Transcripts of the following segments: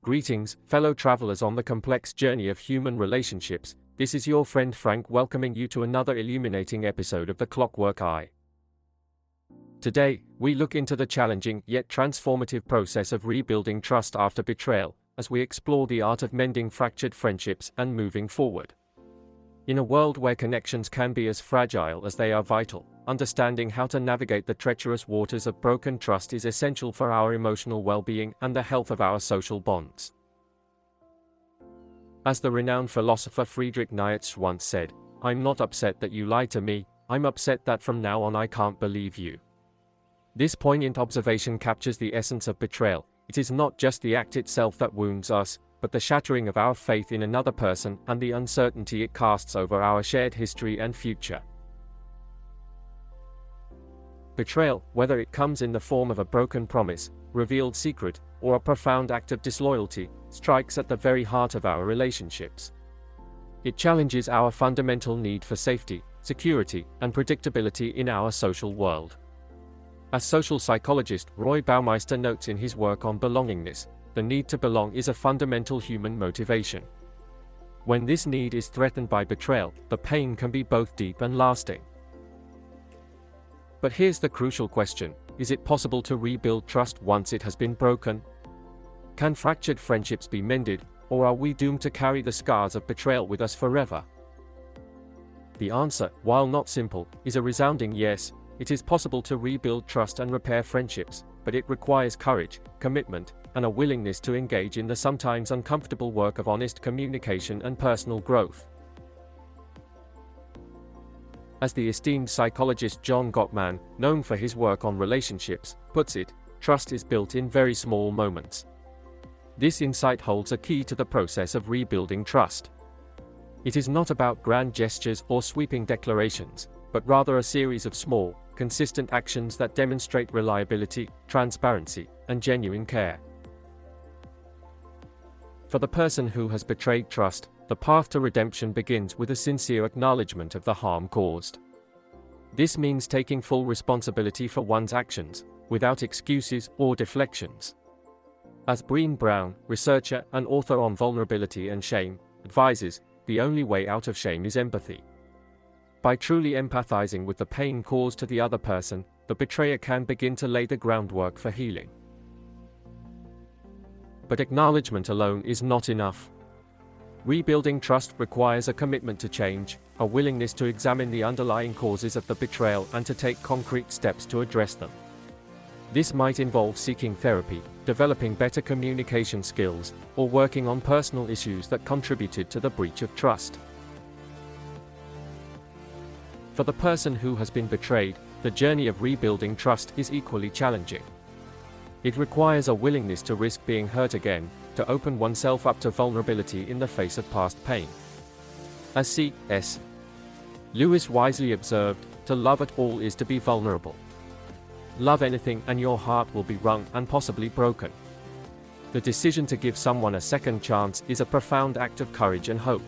Greetings, fellow travelers on the complex journey of human relationships. This is your friend Frank welcoming you to another illuminating episode of The Clockwork Eye. Today, we look into the challenging yet transformative process of rebuilding trust after betrayal, as we explore the art of mending fractured friendships and moving forward. In a world where connections can be as fragile as they are vital, understanding how to navigate the treacherous waters of broken trust is essential for our emotional well-being and the health of our social bonds. As the renowned philosopher Friedrich Nietzsche once said, "I'm not upset that you lied to me, I'm upset that from now on I can't believe you." This poignant observation captures the essence of betrayal. It is not just the act itself that wounds us, but the shattering of our faith in another person and the uncertainty it casts over our shared history and future. Betrayal, whether it comes in the form of a broken promise, revealed secret, or a profound act of disloyalty, strikes at the very heart of our relationships. It challenges our fundamental need for safety, security, and predictability in our social world. As social psychologist Roy Baumeister notes in his work on belongingness, the need to belong is a fundamental human motivation. When this need is threatened by betrayal, the pain can be both deep and lasting. But here's the crucial question: is it possible to rebuild trust once it has been broken? Can fractured friendships be mended, or are we doomed to carry the scars of betrayal with us forever? The answer, while not simple, is a resounding yes. It is possible to rebuild trust and repair friendships, but it requires courage, commitment, and a willingness to engage in the sometimes uncomfortable work of honest communication and personal growth. As the esteemed psychologist John Gottman, known for his work on relationships, puts it, trust is built in very small moments. This insight holds a key to the process of rebuilding trust. It is not about grand gestures or sweeping declarations, but rather a series of small, consistent actions that demonstrate reliability, transparency, and genuine care. For the person who has betrayed trust, the path to redemption begins with a sincere acknowledgement of the harm caused. This means taking full responsibility for one's actions, without excuses or deflections. As Brené Brown, researcher and author on vulnerability and shame, advises, the only way out of shame is empathy. By truly empathizing with the pain caused to the other person, the betrayer can begin to lay the groundwork for healing. But acknowledgement alone is not enough. Rebuilding trust requires a commitment to change, a willingness to examine the underlying causes of the betrayal and to take concrete steps to address them. This might involve seeking therapy, developing better communication skills, or working on personal issues that contributed to the breach of trust. For the person who has been betrayed, the journey of rebuilding trust is equally challenging. It requires a willingness to risk being hurt again, to open oneself up to vulnerability in the face of past pain. As C.S. Lewis wisely observed, to love at all is to be vulnerable. Love anything and your heart will be wrung and possibly broken. The decision to give someone a second chance is a profound act of courage and hope.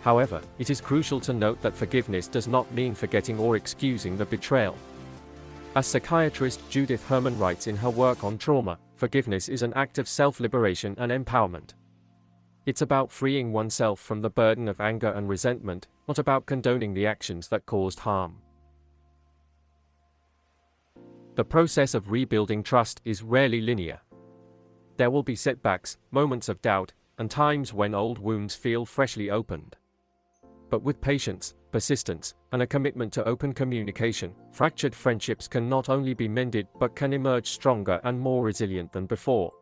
However, it is crucial to note that forgiveness does not mean forgetting or excusing the betrayal. As psychiatrist Judith Herman writes in her work on trauma, forgiveness is an act of self-liberation and empowerment. It's about freeing oneself from the burden of anger and resentment, not about condoning the actions that caused harm. The process of rebuilding trust is rarely linear. There will be setbacks, moments of doubt, and times when old wounds feel freshly opened. But with patience, persistence, and a commitment to open communication, fractured friendships can not only be mended but can emerge stronger and more resilient than before.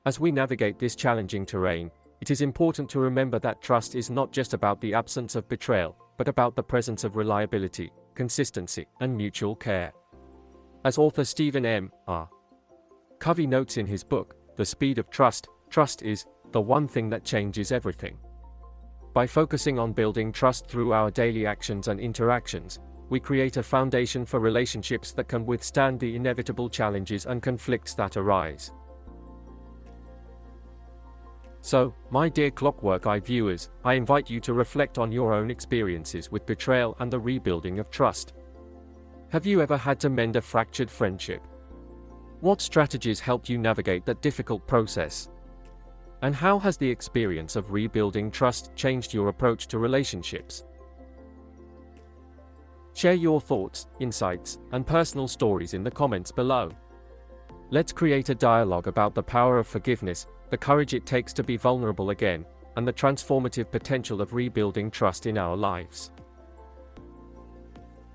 As we navigate this challenging terrain, it is important to remember that trust is not just about the absence of betrayal, but about the presence of reliability, consistency, and mutual care. As author Stephen M. R. Covey notes in his book, The Speed of Trust, trust is the one thing that changes everything. By focusing on building trust through our daily actions and interactions, we create a foundation for relationships that can withstand the inevitable challenges and conflicts that arise. So, my dear Clockwork Eye viewers, I invite you to reflect on your own experiences with betrayal and the rebuilding of trust. Have you ever had to mend a fractured friendship? What strategies helped you navigate that difficult process? And how has the experience of rebuilding trust changed your approach to relationships? Share your thoughts, insights, and personal stories in the comments below. Let's create a dialogue about the power of forgiveness, the courage it takes to be vulnerable again, and the transformative potential of rebuilding trust in our lives.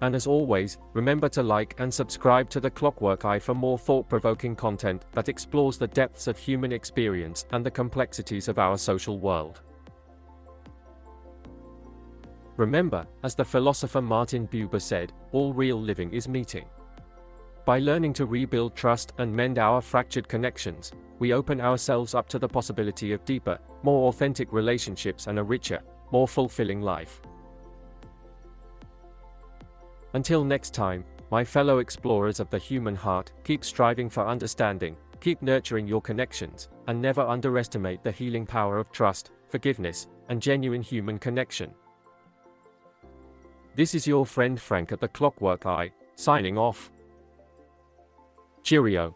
And as always, remember to like and subscribe to The Clockwork Eye for more thought-provoking content that explores the depths of human experience and the complexities of our social world. Remember, as the philosopher Martin Buber said, all real living is meeting. By learning to rebuild trust and mend our fractured connections, we open ourselves up to the possibility of deeper, more authentic relationships and a richer, more fulfilling life. Until next time, my fellow explorers of the human heart, keep striving for understanding, keep nurturing your connections, and never underestimate the healing power of trust, forgiveness, and genuine human connection. This is your friend Frank at The Clockwork Eye, signing off. Cheerio.